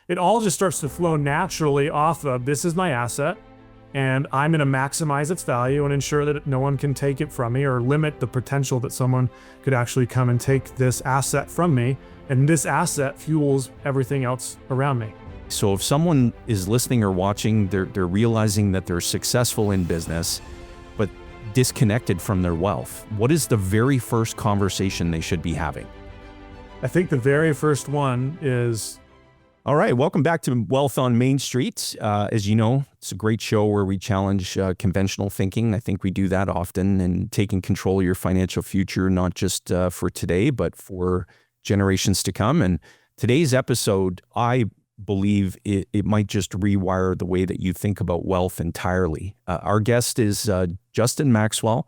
it all just starts to flow naturally off of this is my asset, and I'm going to maximize its value and ensure that no one can take it from me or limit the potential that someone could actually come and take this asset from me. And this asset fuels everything else around me. So if someone is listening or watching, they're realizing that they're successful in business, but disconnected from their wealth, what is the very first conversation they should be having? I think the very first one is... All right, welcome back to Wealth on Main Street. As you know, it's a great show where we challenge conventional thinking. I think we do that often, and taking control of your financial future, not just for today, but for generations to come. And today's episode, I believe it might just rewire the way that you think about wealth entirely. Our guest is Justin Maxwell,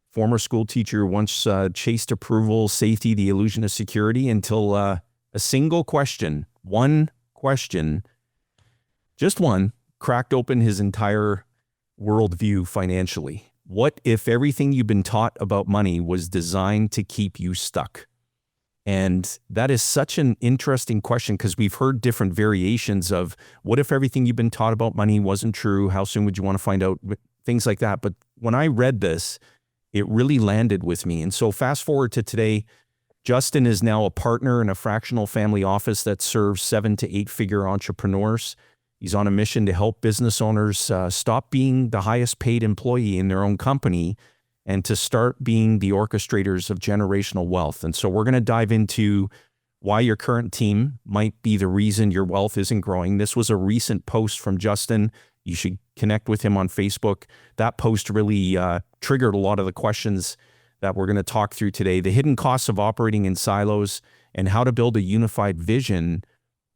former school teacher, once chased approval, safety, the illusion of security, until a single question, one question, just one, cracked open his entire worldview financially. What if everything you've been taught about money was designed to keep you stuck? And that is such an interesting question, because we've heard different variations of what if everything you've been taught about money wasn't true? How soon would you want to find out? Things like that. But when I read this, it really landed with me. And so fast forward to today, Justin is now a partner in a fractional family office that serves 7 to 8 figure entrepreneurs. He's on a mission to help business owners stop being the highest paid employee in their own company and to start being the orchestrators of generational wealth. And so we're going to dive into why your current team might be the reason your wealth isn't growing. This was a recent post from Justin. You should connect with him on Facebook. That post really triggered a lot of the questions that we're going to talk through today. The hidden costs of operating in silos and how to build a unified vision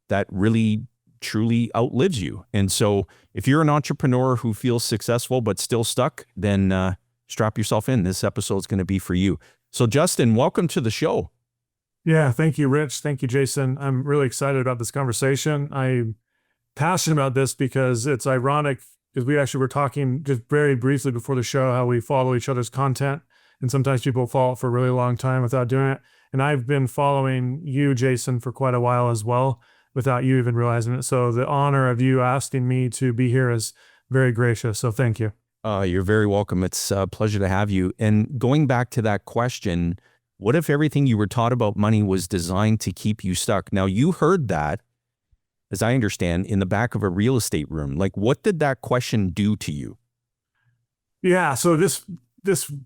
that really truly outlives you. And so if you're an entrepreneur who feels successful but still stuck, then strap yourself in. This episode is going to be for you. So Justin, welcome to the show. Yeah, thank you, Rich. Thank you, Jayson. I'm really excited about this conversation. I'm passionate about this because it's ironic, because we actually were talking just very briefly before the show how we follow each other's content. And sometimes people follow it for a really long time without doing it. And I've been following you, Jayson, for quite a while as well, without you even realizing it. So the honor of you asking me to be here is very gracious. So thank you. You're very welcome. It's a pleasure to have you. And going back to that question, what if everything you were taught about money was designed to keep you stuck? Now, you heard that, as I understand, in the back of a real estate room. Like, what did that question do to you? Yeah, so this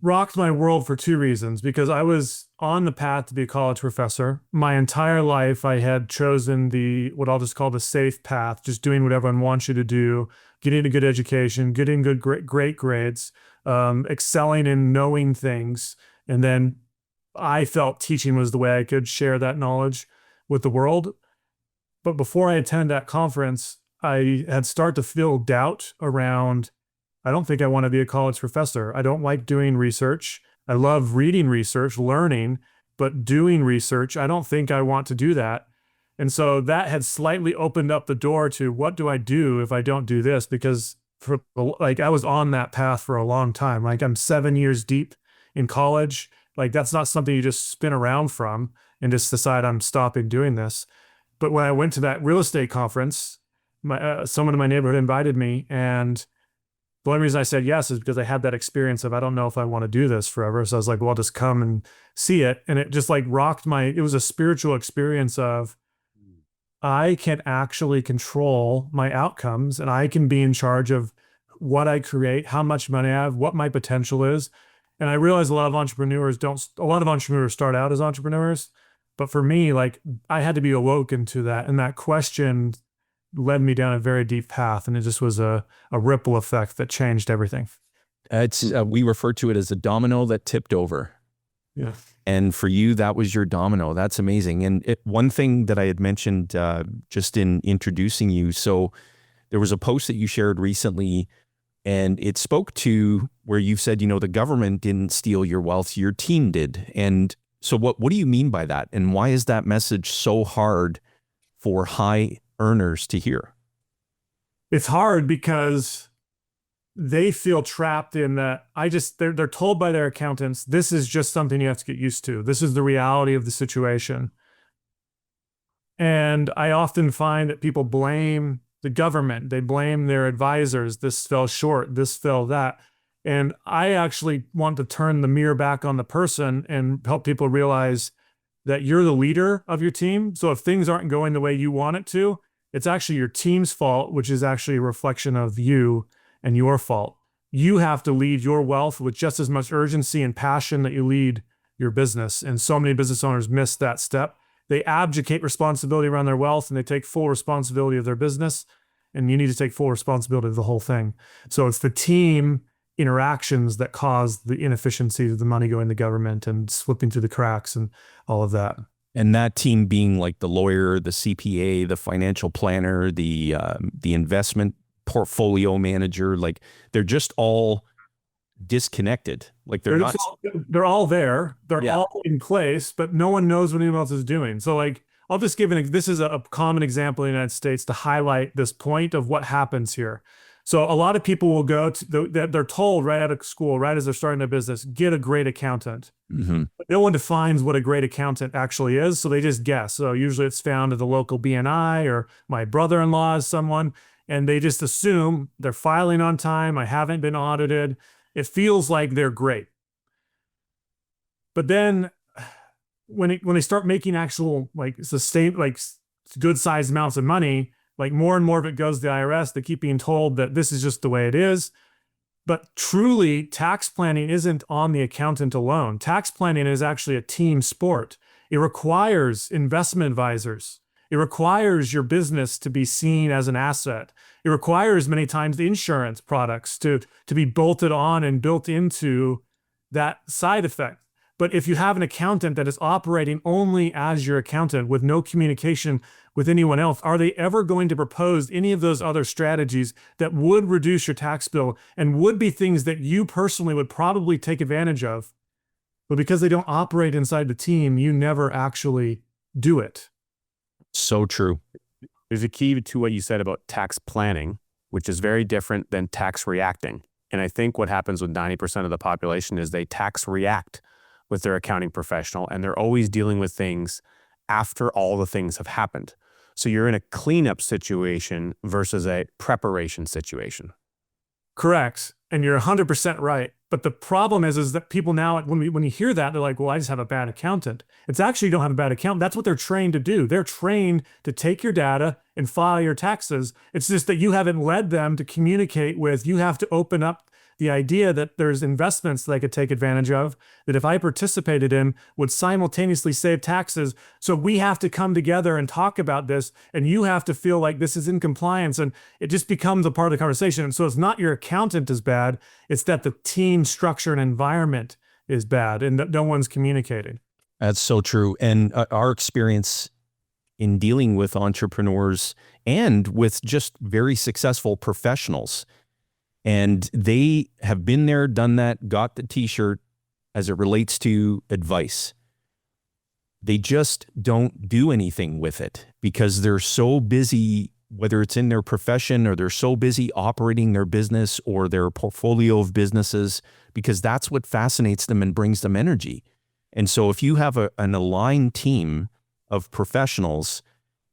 rocked my world for 2 reasons. Because I was on the path to be a college professor. My entire life, I had chosen what I'll just call the safe path, just doing what everyone wants you to do, getting a good education, getting great grades, excelling in knowing things. And then I felt teaching was the way I could share that knowledge with the world. But before I attended that conference, I had started to feel doubt around, I don't think I want to be a college professor. I don't like doing research. I love reading research, learning, but doing research, I don't think I want to do that. And so that had slightly opened up the door to what do I do if I don't do this? Because I was on that path for a long time. Like, I'm 7 years deep in college. Like, that's not something you just spin around from and just decide I'm stopping doing this. But when I went to that real estate conference, someone in my neighborhood invited me, and the only reason I said yes is because I had that experience of, I don't know if I want to do this forever. So I was like, well, I'll just come and see it. And it just like rocked it was a spiritual experience of, I can actually control my outcomes, and I can be in charge of what I create, how much money I have, what my potential is. And I realize a lot of entrepreneurs start out as entrepreneurs. But for me, like, I had to be awoken to that. And that question led me down a very deep path. And it just was a ripple effect that changed everything. We refer to it as a domino that tipped over. Yeah. And for you, that was your domino. That's amazing. And one thing that I had mentioned just in introducing you, so there was a post that you shared recently, and it spoke to where you've said, the government didn't steal your wealth, your team did. And so what do you mean by that? And why is that message so hard for high earners to hear? It's hard because they feel trapped in that they're told by their accountants, this is just something you have to get used to. This is the reality of the situation. And I often find that people blame the government, they blame their advisors. This fell short, this fell that. And I actually want to turn the mirror back on the person and help people realize that you're the leader of your team. So if things aren't going the way you want it to, it's actually your team's fault, which is actually a reflection of you and your fault. You have to lead your wealth with just as much urgency and passion that you lead your business. And so many business owners miss that step. They abdicate responsibility around their wealth and they take full responsibility of their business. And you need to take full responsibility of the whole thing. So it's the team interactions that cause the inefficiency of the money going to government and slipping through the cracks and all of that. And that team being like the lawyer, the CPA, the financial planner, the investment portfolio manager, like they're just all disconnected. Like they're not. They're all there. They're Yeah. all in place, but no one knows what anyone else is doing. So like, I'll just give this is a common example in the United States to highlight this point of what happens here. So a lot of people will go to they're told right out of school, right as they're starting their business, get a great accountant. Mm-hmm. But no one defines what a great accountant actually is, so they just guess. So usually it's found at the local BNI or my brother-in-law is someone, and they just assume they're filing on time. I haven't been audited. It feels like they're great. But then when they start making actual like good sized amounts of money, like more and more of it goes to the IRS. They keep being told that this is just the way it is. But truly, tax planning isn't on the accountant alone. Tax planning is actually a team sport. It requires investment advisors. It requires your business to be seen as an asset. It requires many times the insurance products to be bolted on and built into that side effect. But if you have an accountant that is operating only as your accountant with no communication with anyone else, are they ever going to propose any of those other strategies that would reduce your tax bill and would be things that you personally would probably take advantage of? But because they don't operate inside the team, you never actually do it. So true. There's a key to what you said about tax planning, which is very different than tax reacting. And I think what happens with 90% of the population is they tax react with their accounting professional, and they're always dealing with things after all the things have happened. So you're in a cleanup situation versus a preparation situation. Correct. And you're 100% right. But the problem is that people now, when you hear that, they're like, well, I just have a bad accountant. It's actually you don't have a bad accountant. That's what they're trained to do. They're trained to take your data and file your taxes. It's just that you haven't led them to communicate with. You have to open up the idea that there's investments that I could take advantage of that if I participated in would simultaneously save taxes. So we have to come together and talk about this, and you have to feel like this is in compliance, and it just becomes a part of the conversation. And so it's not your accountant is bad, it's that the team structure and environment is bad and that no one's communicating. That's so true. And our experience in dealing with entrepreneurs and with just very successful professionals, and they have been there, done that, got the t-shirt as it relates to advice. They just don't do anything with it because they're so busy, whether it's in their profession or they're so busy operating their business or their portfolio of businesses, because that's what fascinates them and brings them energy. And so if you have an aligned team of professionals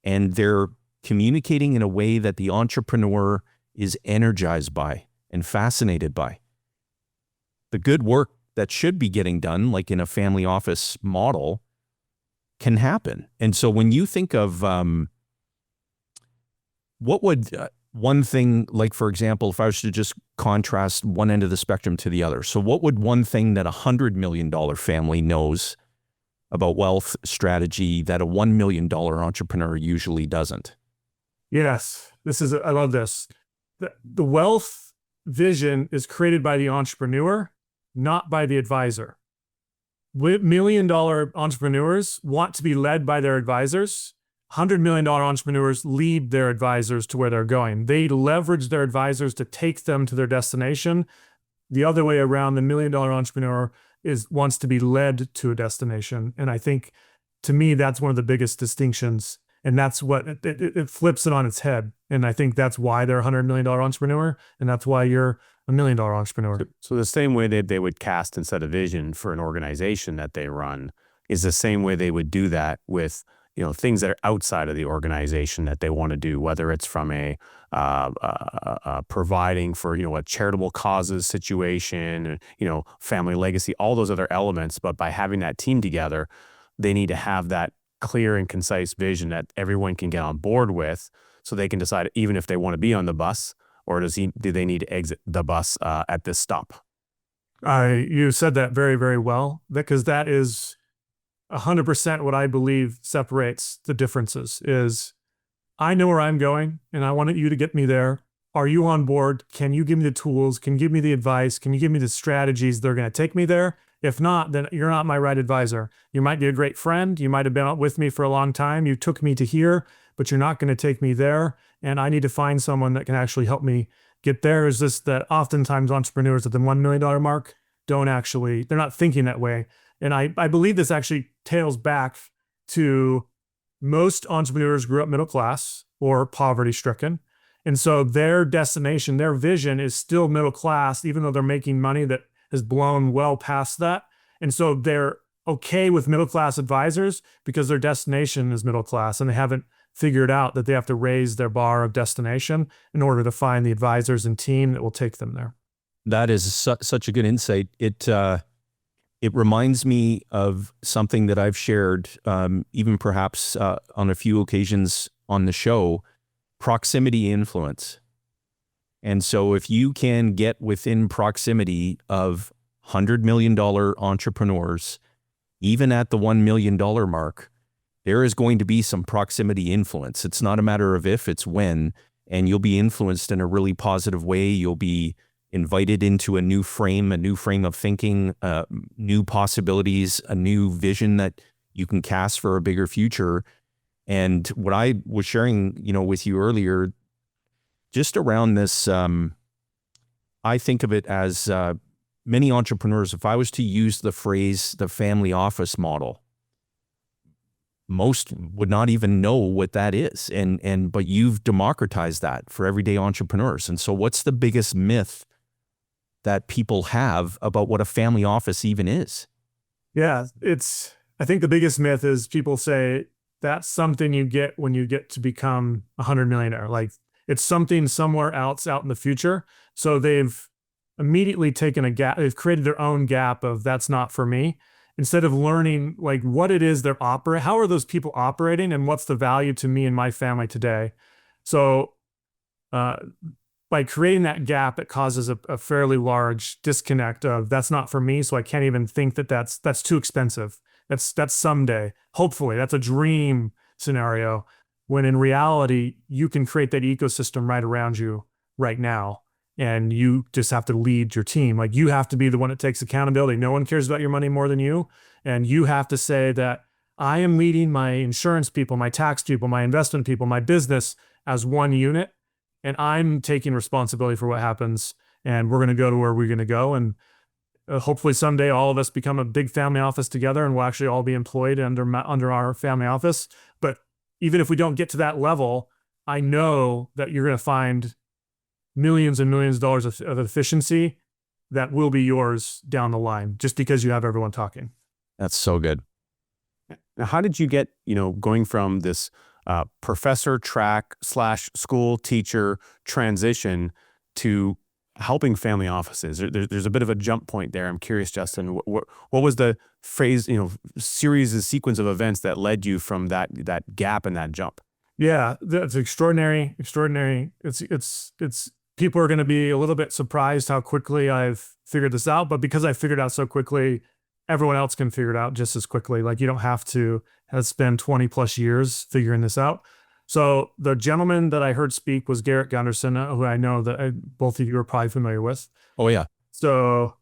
and they're communicating in a way that the entrepreneur is energized by and fascinated by, the good work that should be getting done, like in a family office model, can happen. And so when you think of what would one thing, like for example, if I was to just contrast one end of the spectrum to the other, so what would one thing that $100 million family knows about wealth strategy that a $1 million entrepreneur usually doesn't? Yes, I love this. The wealth vision is created by the entrepreneur, not by the advisor. $1 million entrepreneurs want to be led by their advisors. $100 million entrepreneurs lead their advisors to where they're going. They leverage their advisors to take them to their destination. The other way around, the $1 million entrepreneur wants to be led to a destination. And I think, to me, that's one of the biggest distinctions. And that's what it flips it on its head. And I think that's why they're a $100 million entrepreneur. And that's why you're a $1 million entrepreneur. So the same way they would cast and set a vision for an organization that they run is the same way they would do that with things that are outside of the organization that they want to do, whether it's from providing for, a charitable causes situation, family legacy, all those other elements. But by having that team together, they need to have that clear and concise vision that everyone can get on board with, so they can decide even if they want to be on the bus, or do they need to exit the bus at this stop. You said that very, very well, because that is 100% what I believe separates the differences. Is I know where I'm going and I want you to get me there. Are you on board? Can you give me the tools? Can you give me the advice? Can you give me the strategies that are going to take me there? If not, then you're not my right advisor. You might be a great friend. You might have been with me for a long time. You took me to here, but you're not going to take me there. And I need to find someone that can actually help me get there. Is this that oftentimes entrepreneurs at the $1 million mark they're not thinking that way. And I believe this actually tails back to most entrepreneurs grew up middle class or poverty stricken. And so their destination, their vision is still middle class, even though they're making money that has blown well past that. And so they're okay with middle class advisors because their destination is middle class, and they haven't figured out that they have to raise their bar of destination in order to find the advisors and team that will take them there. That is such a good insight. It reminds me of something that I've shared, even perhaps on a few occasions on the show, proximity influence. And so if you can get within proximity of $100 million entrepreneurs, even at the $1 million mark, there is going to be some proximity influence. It's not a matter of if, it's when, and you'll be influenced in a really positive way. You'll be invited into a new frame of thinking, new possibilities, a new vision that you can cast for a bigger future. And what I was sharing, with you earlier, just around this, I think of it as many entrepreneurs, if I was to use the phrase, the family office model, most would not even know what that is. But you've democratized that for everyday entrepreneurs. And so what's the biggest myth that people have about what a family office even is? Yeah, I think the biggest myth is people say that's something you get when you get to become a $100 millionaire. Like it's something somewhere else out in the future. So they've immediately taken a gap. They've created their own gap of that's not for me, instead of learning like what it is they're operating. How are those people operating, and what's the value to me and my family today? So by creating that gap, it causes a fairly large disconnect of that's not for me. So I can't even think that's too expensive. That's someday. Hopefully, that's a dream scenario. When in reality, you can create that ecosystem right around you right now. And you just have to lead your team. Like you have to be the one that takes accountability. No one cares about your money more than you. And you have to say that I am leading my insurance people, my tax people, my investment people, my business as one unit. And I'm taking responsibility for what happens. And we're going to go to where we're going to go. And hopefully someday all of us become a big family office together, and we'll actually all be employed under our family office. But even if we don't get to that level, I know that you're going to find millions and millions of dollars of efficiency that will be yours down the line, just because you have everyone talking. That's so good. Now, how did you get, going from this professor track / school teacher transition to helping family offices? There's a bit of a jump point there. I'm curious, Justin, what was the phrase, sequence of events that led you from that gap and that jump? Yeah, that's extraordinary. It's people are going to be a little bit surprised how quickly I've figured this out, but because I figured it out so quickly, everyone else can figure it out just as quickly. Like you don't have to spend 20 plus years figuring this out. So the gentleman that I heard speak was Garrett Gunderson, who I know that both of you are probably familiar with. Oh yeah. So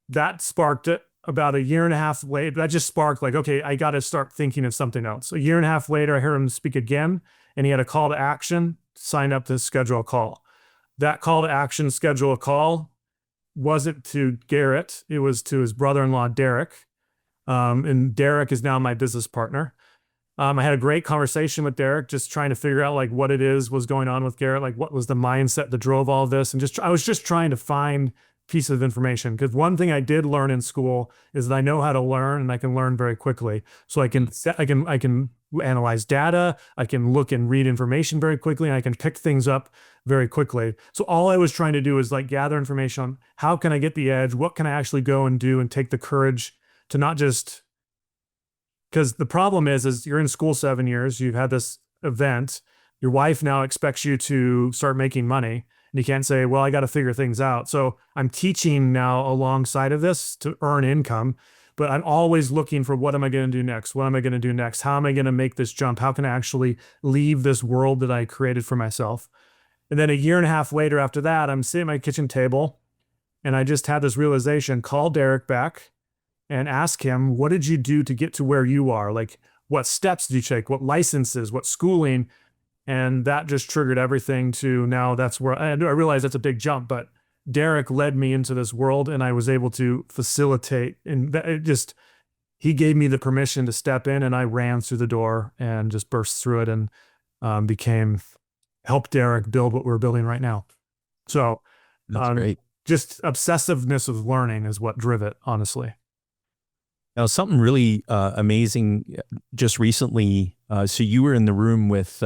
that sparked it. About a year and a half later, that just sparked like, okay, I got to start thinking of something else. A year and a half later, I heard him speak again, and he had a call to action, sign up to schedule a call. That call to action, schedule a call, wasn't to Garrett. It was to his brother-in-law, Derek. And Derek is now my business partner. I had a great conversation with Derek, just trying to figure out like what it was going on with Garrett, like what was the mindset that drove all of this. And I was just trying to find piece of information. Because one thing I did learn in school is that I know how to learn, and I can learn very quickly. So I can analyze data, I can look and read information very quickly, and I can pick things up very quickly. So all I was trying to do is like gather information on how can I get the edge, what can I actually go and do, and take the courage to not just, because the problem is you're in school 7 years, you've had this event, your wife now expects you to start making money, and you can't say, well, I got to figure things out. So I'm teaching now alongside of this to earn income, but I'm always looking for what am I going to do next? What am I going to do next? How am I going to make this jump? How can I actually leave this world that I created for myself? And then a year and a half later after that, I'm sitting at my kitchen table, and I just had this realization, call Derek back and ask him, what did you do to get to where you are? Like, what steps did you take? What licenses? What schooling? And that just triggered everything to now that's where I realize that's a big jump, but Derek led me into this world, and I was able to facilitate, and he gave me the permission to step in, and I ran through the door and just burst through it and helped Derek build what we're building right now. So That's great. Just obsessiveness of learning is what drove it, honestly. Now, something really amazing just recently. So you were in the room with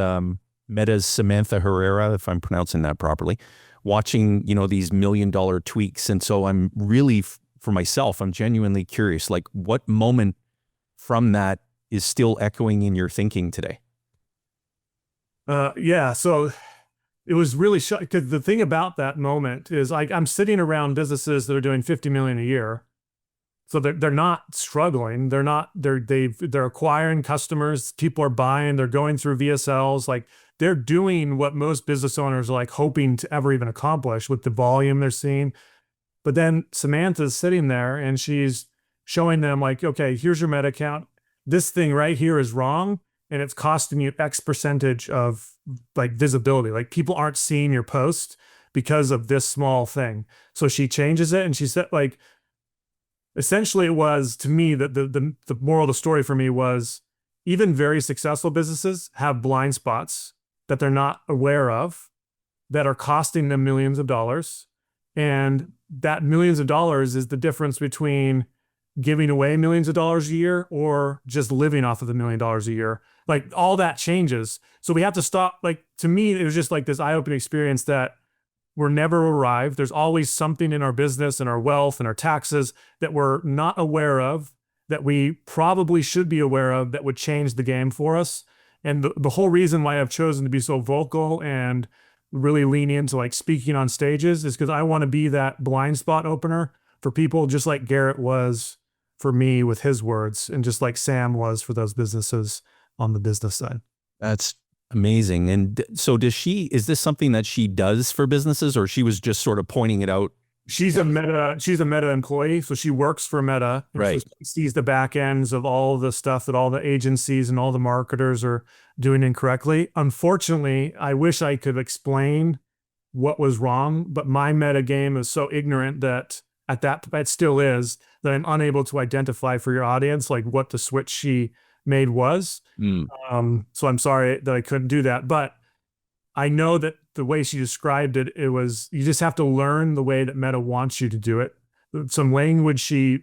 Meta's Samantha Herrera, if I'm pronouncing that properly, watching, these $1 million tweaks. And so I'm really, for myself, I'm genuinely curious, like what moment from that is still echoing in your thinking today? Yeah. So it was really shocking, because the thing about that moment is I'm sitting around businesses that are doing 50 million a year. So they're not struggling. They're acquiring customers. People are buying. They're going through VSLs. Like, they're doing what most business owners are like hoping to ever even accomplish with the volume they're seeing. But then Samantha's sitting there and she's showing them like, okay, here's your Meta account. This thing right here is wrong, and it's costing you X percentage of like visibility. Like, people aren't seeing your post because of this small thing. So she changes it, and she said, like, essentially it was, to me, that the moral of the story for me was, even very successful businesses have blind spots that they're not aware of that are costing them millions of dollars. And that millions of dollars is the difference between giving away millions of dollars a year or just living off of the $1 million a year. Like, all that changes. So we have to stop. Like, to me, it was just like this eye-opening experience that we're never arrived. There's always something in our business and our wealth and our taxes that we're not aware of, that we probably should be aware of, that would change the game for us. And the whole reason why I've chosen to be so vocal and really lean into like speaking on stages is because I want to be that blind spot opener for people, just like Garrett was for me with his words, and just like Sam was for those businesses on the business side. That's amazing. And so is this something that she does for businesses, or she was just sort of pointing it out? She's a Meta employee, so she works for Meta. Right. So she sees the back ends of all the stuff that all the agencies and all the marketers are doing incorrectly. Unfortunately, I wish I could explain what was wrong, but my Meta game is so ignorant that it still is, that I'm unable to identify for your audience like what the switch she made was. So I'm sorry that I couldn't do that, but I know that the way she described it, it was, you just have to learn the way that Meta wants you to do it. Some language she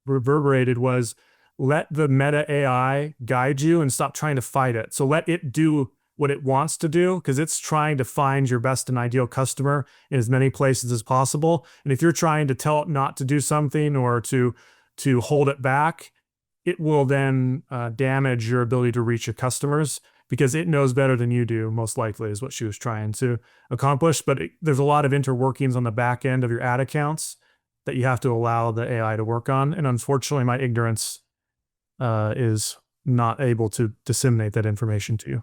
reverberated was, let the Meta AI guide you and stop trying to fight it. So let it do what it wants to do, because it's trying to find your best and ideal customer in as many places as possible. And if you're trying to tell it not to do something or to hold it back, it will then damage your ability to reach your customers, because it knows better than you do, most likely, is what she was trying to accomplish. But there's a lot of interworkings on the back end of your ad accounts that you have to allow the AI to work on. And unfortunately, my ignorance is not able to disseminate that information to you.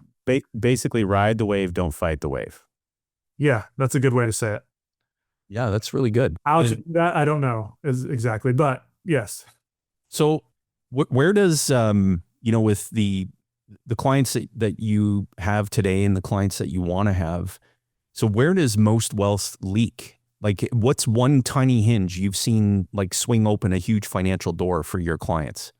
Basically, ride the wave, don't fight the wave. Yeah, that's a good way to say it. Yeah, that's really good. How to do that, I don't know exactly, but yes. So where does, with the clients that you have today and the clients that you want to have, so where does most wealth leak? Like, what's one tiny hinge you've seen like swing open a huge financial door for your clients?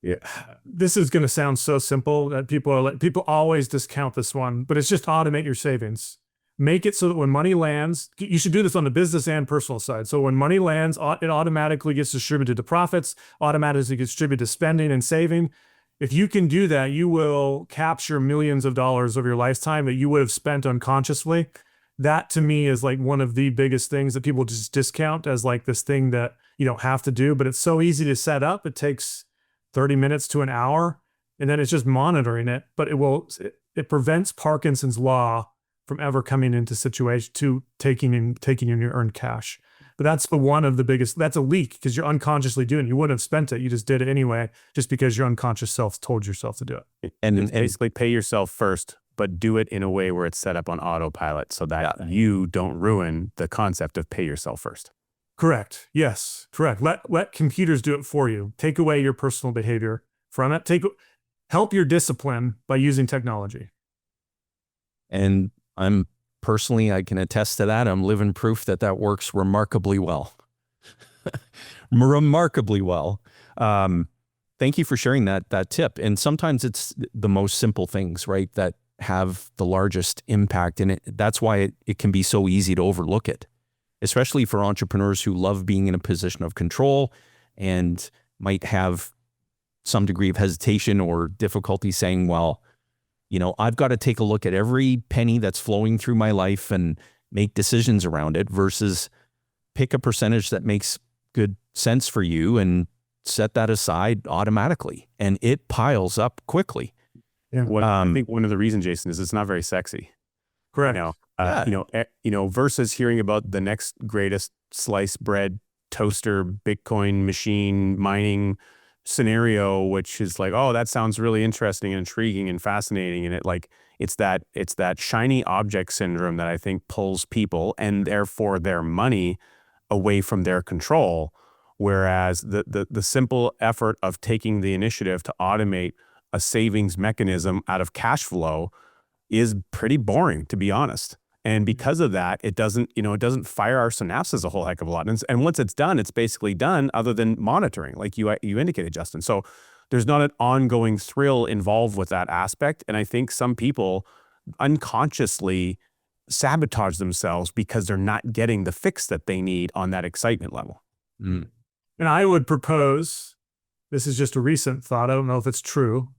Yeah, this is going to sound so simple that people always discount this one, but it's just automate your savings. Make it so that when money lands, you should do this on the business and personal side. So when money lands, it automatically gets distributed to profits, automatically gets distributed to spending and saving. If you can do that, you will capture millions of dollars over your lifetime that you would have spent unconsciously. That to me is like one of the biggest things that people just discount as like this thing that you don't have to do, but it's so easy to set up. It takes 30 minutes to an hour, and then it's just monitoring it, but it prevents Parkinson's law from ever coming into situation to taking in your earned cash. But that's one of the biggest, that's a leak because you're unconsciously doing it. You wouldn't have spent it. You just did it anyway, just because your unconscious self told yourself to do it. And it's basically pay yourself first, but do it in a way where it's set up on autopilot so that you don't ruin the concept of pay yourself first. Correct. Yes, correct. Let computers do it for you. Take away your personal behavior from it. Help your discipline by using technology. And I can attest to that. I'm living proof that works remarkably well. Remarkably well. Thank you for sharing that tip. And sometimes it's the most simple things, right, that have the largest impact. And that's why it can be so easy to overlook it, especially for entrepreneurs who love being in a position of control and might have some degree of hesitation or difficulty saying, well, I've got to take a look at every penny that's flowing through my life and make decisions around it versus pick a percentage that makes good sense for you and set that aside automatically. And it piles up quickly. Yeah. I think one of the reasons, Jayson, is it's not very sexy. Correct. Versus hearing about the next greatest sliced bread toaster, Bitcoin machine mining scenario, which is like, oh, that sounds really interesting and intriguing and fascinating. And it's that shiny object syndrome that I think pulls people and therefore their money away from their control. Whereas the simple effort of taking the initiative to automate a savings mechanism out of cash flow is pretty boring, to be honest. And because of that, it doesn't fire our synapses a whole heck of a lot. And once it's done, it's basically done other than monitoring, like you indicated, Justin. So there's not an ongoing thrill involved with that aspect. And I think some people unconsciously sabotage themselves because they're not getting the fix that they need on that excitement level. Mm. And I would propose, this is just a recent thought, I don't know if it's true,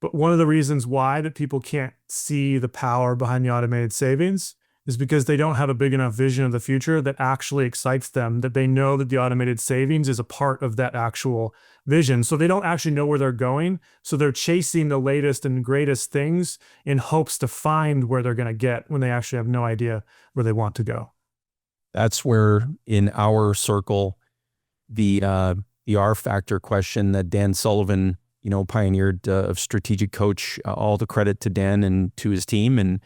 but one of the reasons why that people can't see the power behind the automated savings is because they don't have a big enough vision of the future that actually excites them, that they know that the automated savings is a part of that actual vision. So they don't actually know where they're going. So they're chasing the latest and greatest things in hopes to find where they're going to get when they actually have no idea where they want to go. That's where in our circle, the R factor question that Dan Sullivan, pioneered of Strategic Coach, all the credit to Dan and to his team. And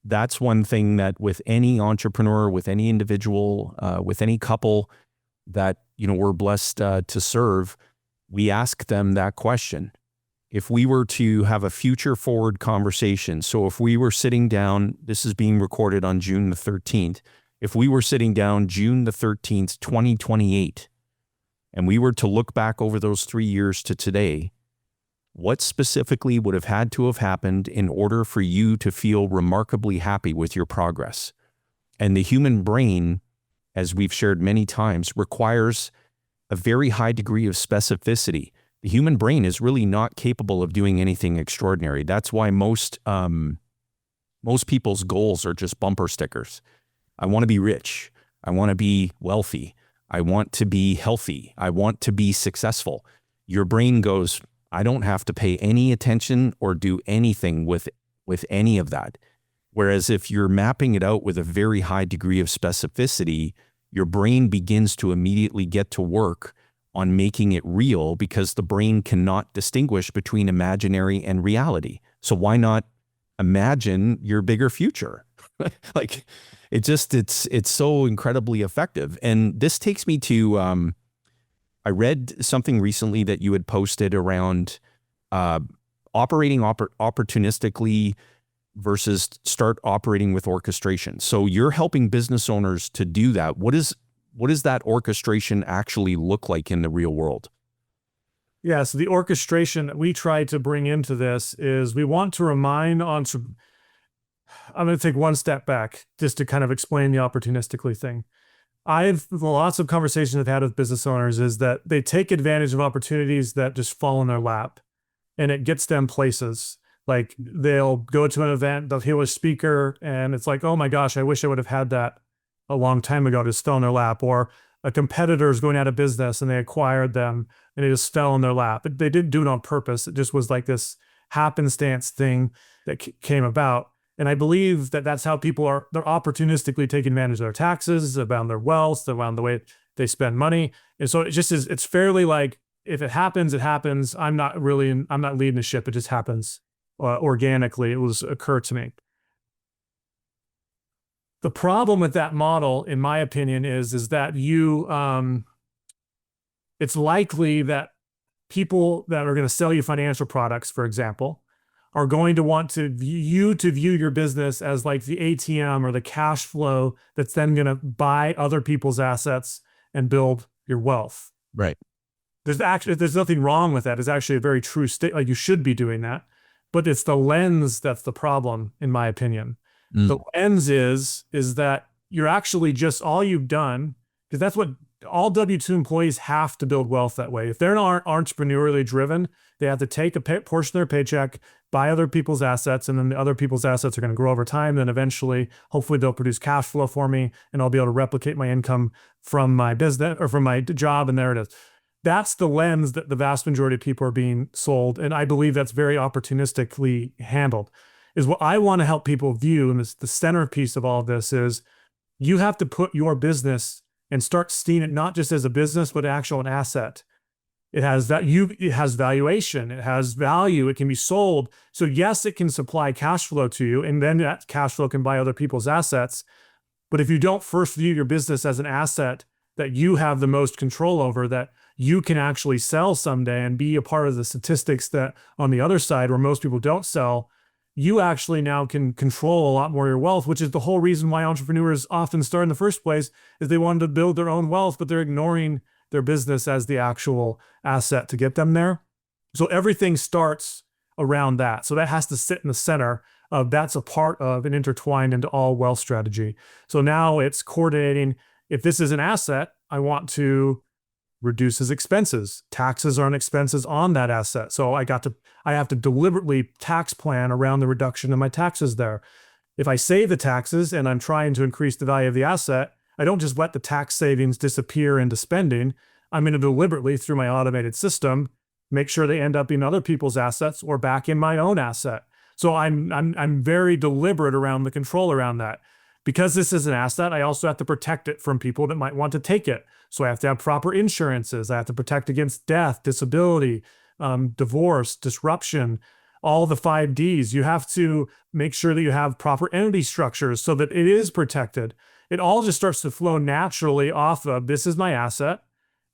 that's one thing that with any entrepreneur, with any individual, with any couple that, we're blessed to serve, we ask them that question. If we were to have a future forward conversation, so if we were sitting down, this is being recorded on June the 13th, if we were sitting down June the 13th, 2028, and we were to look back over those 3 years to today, what specifically would have had to have happened in order for you to feel remarkably happy with your progress? And the human brain, as we've shared many times, requires a very high degree of specificity. The human brain is really not capable of doing anything extraordinary. That's why most people's goals are just bumper stickers. I want to be rich. I want to be wealthy. I want to be healthy. I want to be successful. Your brain goes, I don't have to pay any attention or do anything with any of that. Whereas if you're mapping it out with a very high degree of specificity, your brain begins to immediately get to work on making it real because the brain cannot distinguish between imaginary and reality. So why not imagine your bigger future? It's so incredibly effective. And this takes me to, I read something recently that you had posted around operating opportunistically versus start operating with orchestration. So you're helping business owners to do that. What does that orchestration actually look like in the real world? Yeah, so the orchestration that we try to bring into this is we want to remind I'm going to take one step back just to kind of explain the opportunistically thing. I've lots of conversations I've had with business owners is that they take advantage of opportunities that just fall in their lap, and it gets them places. Like they'll go to an event, they'll hear a speaker, and it's like, oh my gosh, I wish I would have had that a long time ago. Just fell in their lap. Or a competitor is going out of business and they acquired them and it just fell in their lap. They didn't do it on purpose. It just was like this happenstance thing that came about. And I believe that that's how people are. They're opportunistically taking advantage of their taxes, around their wealth, around the way they spend money. And so it just is, it's fairly like, if it happens, it happens. I'm not leading the ship. It just happens organically. It was occur to me. The problem with that model, in my opinion, is that it's likely that people that are going to sell you financial products, for example, are going to want to view your business as like the ATM or the cash flow that's then going to buy other people's assets and build your wealth. Right. There's nothing wrong with that. It's actually a very true state. Like you should be doing that, but it's the lens that's the problem, in my opinion. The lens is that you're actually just all you've done, because that's what all W-2 employees have to build wealth that way. If they're not entrepreneurially driven, they have to take a portion of their paycheck, buy other people's assets, and then the other people's assets are going to grow over time. Then eventually, hopefully they'll produce cash flow for me and I'll be able to replicate my income from my business or from my job. And there it is. That's the lens that the vast majority of people are being sold. And I believe that's very opportunistically handled. Is what I want to help people view, and the centerpiece of all of this is you have to put your business and start seeing it not just as a business, but actual an asset. It has valuation, it has value, it can be sold. So yes, it can supply cash flow to you, and then that cash flow can buy other people's assets. But if you don't first view your business as an asset that you have the most control over, that you can actually sell someday and be a part of the statistics that on the other side where most people don't sell, you actually now can control a lot more of your wealth, which is the whole reason why entrepreneurs often start in the first place, is they wanted to build their own wealth, but they're ignoring their business as the actual asset to get them there. So everything starts around that. So that has to sit in the center of, that's a part of and intertwined into all wealth strategy. So now it's coordinating, if this is an asset, I want to reduce his expenses. Taxes are on expenses on that asset. So I have to deliberately tax plan around the reduction of my taxes there. If I save the taxes and I'm trying to increase the value of the asset, I don't just let the tax savings disappear into spending. I'm going to deliberately, through my automated system, make sure they end up in other people's assets or back in my own asset. So I'm very deliberate around the control around that. Because this is an asset, I also have to protect it from people that might want to take it. So I have to have proper insurances. I have to protect against death, disability, divorce, disruption, all the 5 Ds. You have to make sure that you have proper entity structures so that it is protected. It all just starts to flow naturally off of, this is my asset,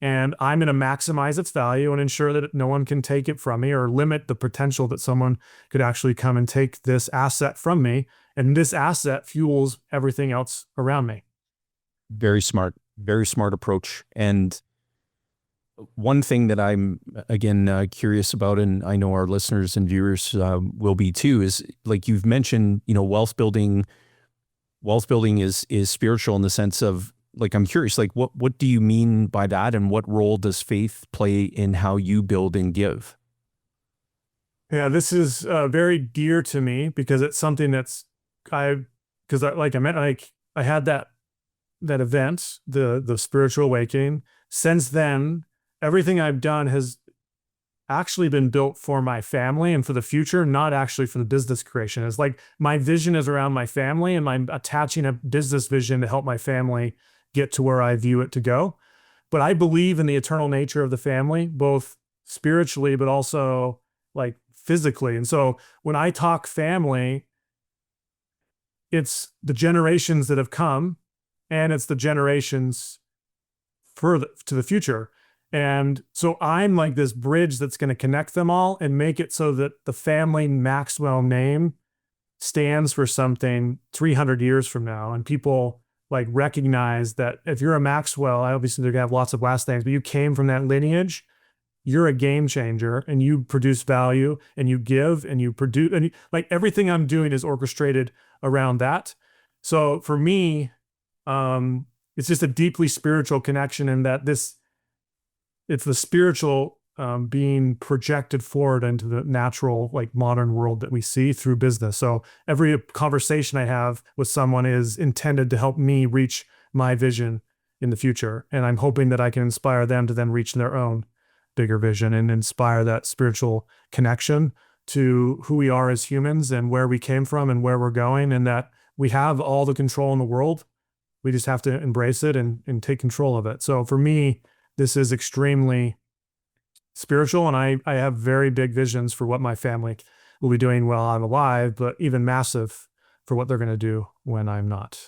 and I'm going to maximize its value and ensure that no one can take it from me or limit the potential that someone could actually come and take this asset from me. And this asset fuels everything else around me. Very smart approach. And one thing that I'm, again, curious about, and I know our listeners and viewers will be too, is like you've mentioned, wealth building is spiritual in the sense of, like, I'm curious, like what do you mean by that? And what role does faith play in how you build and give? Yeah, this is very dear to me because it's something that's, I had that event, the spiritual awakening. Since then, everything I've done has actually been built for my family and for the future, not actually for the business creation. It's like my vision is around my family, and I'm attaching a business vision to help my family get to where I view it to go. But I believe in the eternal nature of the family, both spiritually, but also like physically. And so when I talk family, it's the generations that have come, and it's the generations further to the future. And so I'm like this bridge that's going to connect them all and make it so that the family Maxwell name stands for something 300 years from now. And people like recognize that if you're a Maxwell, obviously they're going to have lots of last names, but you came from that lineage, you're a game changer and you produce value and you give and you produce, and like everything I'm doing is orchestrated around that. So for me, it's just a deeply spiritual connection in that it's the spiritual being projected forward into the natural, like modern world that we see through business. So every conversation I have with someone is intended to help me reach my vision in the future. And I'm hoping that I can inspire them to then reach their own bigger vision and inspire that spiritual connection to who we are as humans and where we came from and where we're going, and that we have all the control in the world. We just have to embrace it and take control of it. So for me, this is extremely spiritual, and I have very big visions for what my family will be doing while I'm alive, but even massive for what they're going to do when I'm not.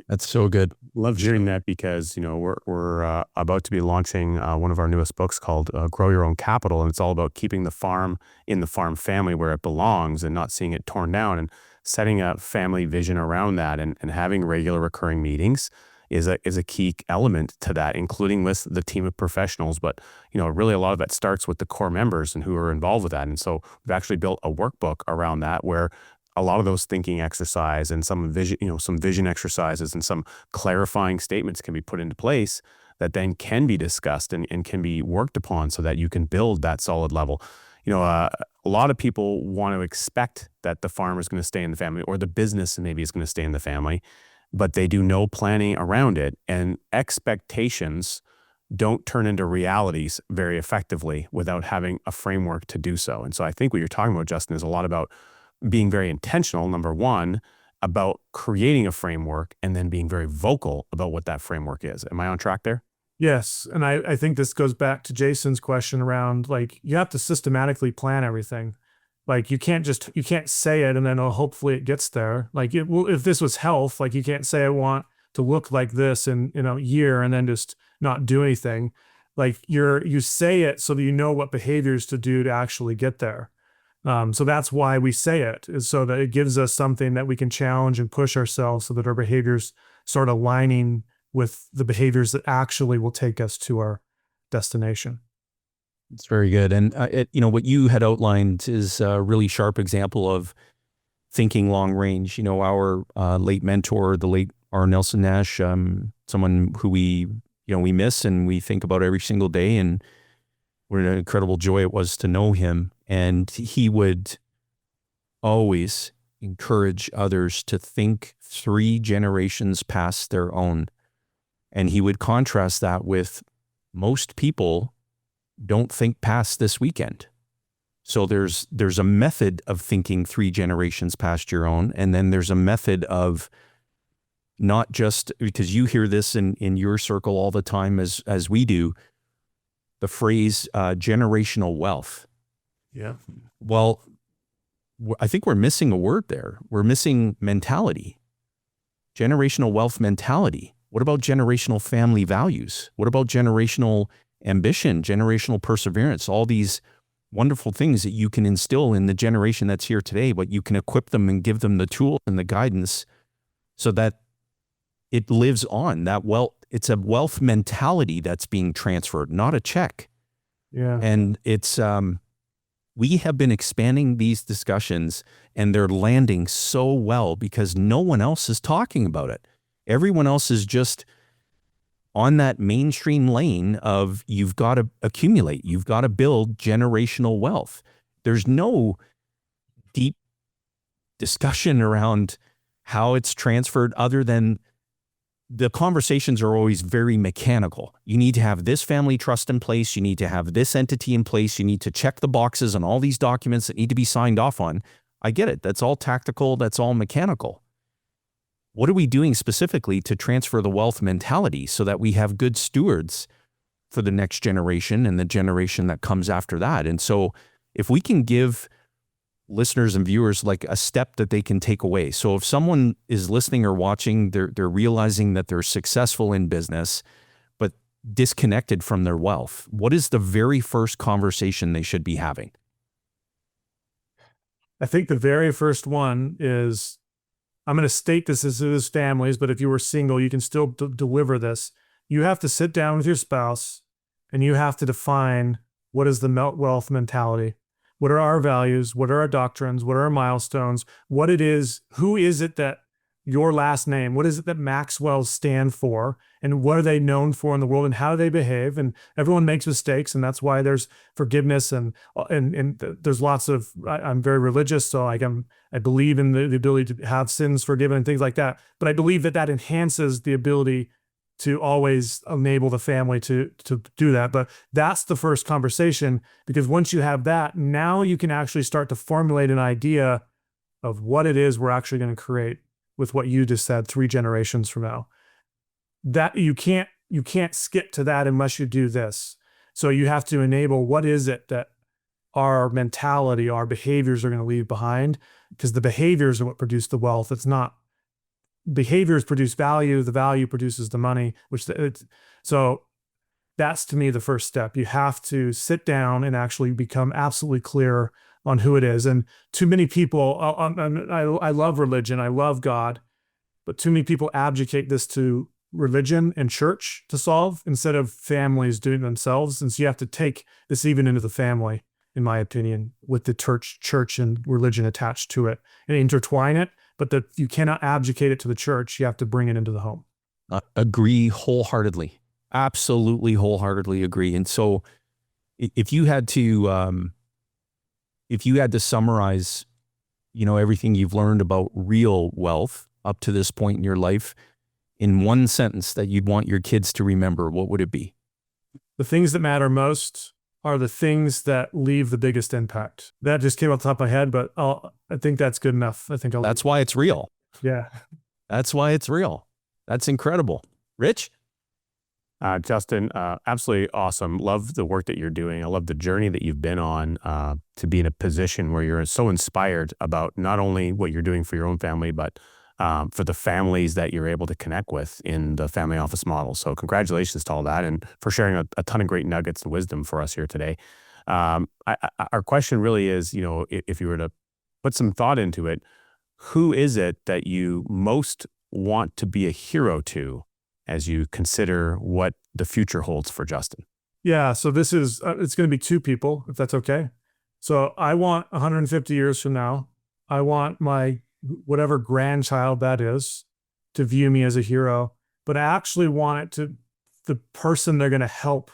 That's so good. Love hearing that, because we're about to be launching one of our newest books called Grow Your Own Capital, and it's all about keeping the farm in the farm family where it belongs and not seeing it torn down, and setting a family vision around that, and having regular recurring meetings is a key element to that, including with the team of professionals. But really a lot of that starts with the core members and who are involved with that. And so we've actually built a workbook around that, where a lot of those thinking exercise and some vision exercises and some clarifying statements can be put into place that then can be discussed and can be worked upon so that you can build that solid level. A lot of people want to expect that the farm is going to stay in the family, or the business maybe is going to stay in the family, but they do no planning around it, and expectations don't turn into realities very effectively without having a framework to do so. And so I think what you're talking about, Justin, is a lot about being very intentional, number one, about creating a framework, and then being very vocal about what that framework is. Am I on track there? Yes. And I think this goes back to Jason's question around, like, you have to systematically plan everything. Like, you can't say it and then hopefully it gets there. Like, if this was health, like, you can't say I want to look like this in a year and then just not do anything. Like, you say it so that you know what behaviors to do to actually get there. So that's why we say it, is so that it gives us something that we can challenge and push ourselves so that our behaviors start aligning with the behaviors that actually will take us to our destination. It's very good. And what you had outlined is a really sharp example of thinking long range. Our late mentor, the late R. Nelson Nash, someone who we miss and we think about every single day, and what an incredible joy it was to know him. And he would always encourage others to think 3 generations past their own. And he would contrast that with, most people don't think past this weekend. So there's a method of thinking 3 generations past your own. And then there's a method of, not just because you hear this in your circle all the time as we do, the phrase generational wealth. Yeah. Well, I think we're missing a word there. We're missing mentality. Generational wealth mentality. What about generational family values? What about generational ambition, generational perseverance? All these wonderful things that you can instill in the generation that's here today, but you can equip them and give them the tool and the guidance so that it lives on. It's a wealth mentality that's being transferred, not a check. Yeah. And it's we have been expanding these discussions, and they're landing so well because no one else is talking about it. Everyone else is just on that mainstream lane of, you've got to accumulate, you've got to build generational wealth. There's no deep discussion around how it's transferred, other than the conversations are always very mechanical. You need to have this family trust in place. You need to have this entity in place. You need to check the boxes on all these documents that need to be signed off on. I get it. That's all tactical. That's all mechanical. What are we doing specifically to transfer the wealth mentality so that we have good stewards for the next generation and the generation that comes after that? And so if we can give listeners and viewers like a step that they can take away. So if someone is listening or watching, they're realizing that they're successful in business, but disconnected from their wealth, what is the very first conversation they should be having? I think the very first one is, I'm going to state this as families, but if you were single, you can still deliver this. You have to sit down with your spouse and you have to define What is the wealth mentality? What are our values? What are our doctrines? What are our milestones? What it is, who is it that your last name, what is it that Maxwell's stand for? And what are they known for in the world and how do they behave? And everyone makes mistakes. And that's why there's forgiveness and there's lots of, I'm very religious. So I believe in the ability to have sins forgiven and things like that. But I believe that enhances the ability to always enable the family to do that. But that's the first conversation, because once you have that, now you can actually start to formulate an idea of what it is we're actually going to create with what you just said 3 generations from now. That you can't skip to that unless you do this. So you have to enable what is it that our mentality, our behaviors are going to leave behind, because the behaviors are what produce the wealth. It's not behaviors produce value, the value produces the money, so that's to me the first step. You have to sit down and actually become absolutely clear on who it is. And too many people, I love religion, I love God, but too many people abdicate this to religion and church to solve instead of families doing it themselves. And so you have to take this even into the family, in my opinion, with the church and religion attached to it and intertwine it. But you cannot abdicate it to the church. You have to bring it into the home. Agree wholeheartedly. Absolutely wholeheartedly agree. And so if you had to summarize, everything you've learned about real wealth up to this point in your life in one sentence that you'd want your kids to remember, what would it be? The things that matter most are the things that leave the biggest impact. That just came off the top of my head, but I think that's good enough. That's why it's real. Yeah. That's why it's real. That's incredible. Rich? Justin, absolutely awesome. Love the work that you're doing. I love the journey that you've been on to be in a position where you're so inspired about not only what you're doing for your own family, but for the families that you're able to connect with in the family office model. So congratulations to all that, and for sharing a ton of great nuggets and wisdom for us here today. Our question really is, if you were to put some thought into it, who is it that you most want to be a hero to as you consider what the future holds for Justin? Yeah, so this is, it's going to be 2 people, if that's okay. So I want 150 years from now, I want my whatever grandchild that is to view me as a hero, but I actually want the person they're going to help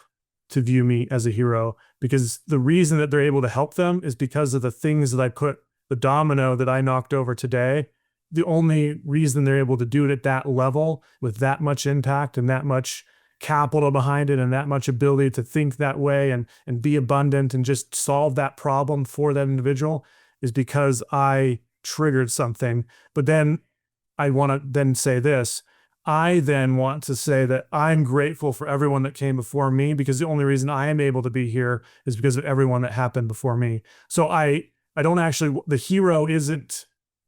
to view me as a hero, because the reason that they're able to help them is because of the things that I put, the domino that I knocked over today. The only reason they're able to do it at that level with that much impact and that much capital behind it and that much ability to think that way and be abundant and just solve that problem for that individual is because I triggered something. But then I want to then say this. I then want to say that I'm grateful for everyone that came before me, because the only reason I am able to be here is because of everyone that happened before me. So I don't actually, the hero isn't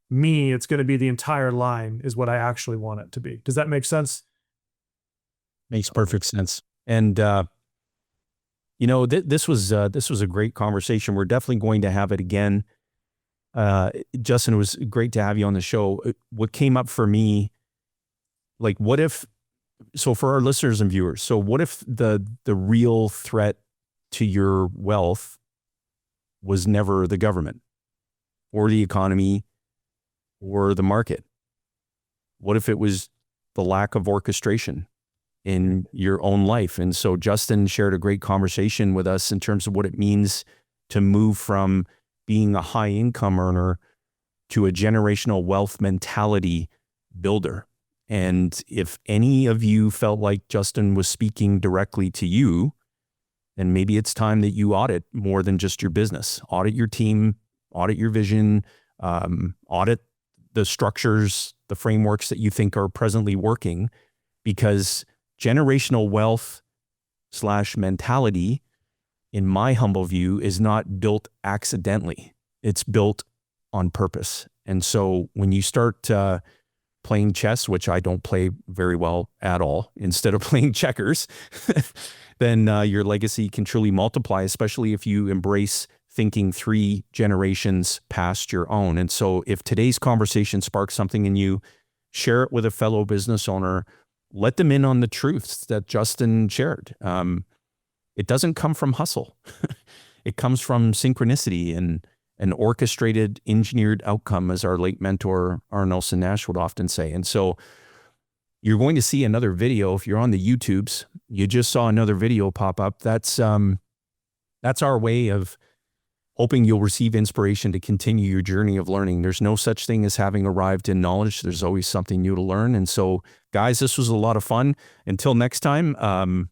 me, it's going to be the entire line is what I actually want it to be. Does that make sense? Makes perfect sense. And this was a great conversation. We're definitely going to have it again. Justin, it was great to have you on the show. What came up for me, so for our listeners and viewers, so what if the real threat to your wealth was never the government or the economy or the market? What if it was the lack of orchestration in your own life? And so Justin shared a great conversation with us in terms of what it means to move from being a high income earner to a generational wealth mentality builder. And if any of you felt like Justin was speaking directly to you, then maybe it's time that you audit more than just your business. Audit your team, audit your vision, audit the structures, the frameworks that you think are presently working, because generational wealth / mentality, in my humble view, is not built accidentally. It's built on purpose. And so when you start playing chess, which I don't play very well at all, instead of playing checkers, then your legacy can truly multiply, especially if you embrace thinking 3 generations past your own. And so if today's conversation sparks something in you, share it with a fellow business owner, let them in on the truths that Justin shared. it doesn't come from hustle. It comes from synchronicity and an orchestrated, engineered outcome, as our late mentor, R. Nelson Nash, would often say. And so you're going to see another video. If you're on the YouTubes, you just saw another video pop up. That's our way of hoping you'll receive inspiration to continue your journey of learning. There's no such thing as having arrived in knowledge. There's always something new to learn. And so, guys, this was a lot of fun. Until next time,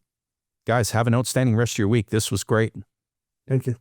guys, have an outstanding rest of your week. This was great. Thank you.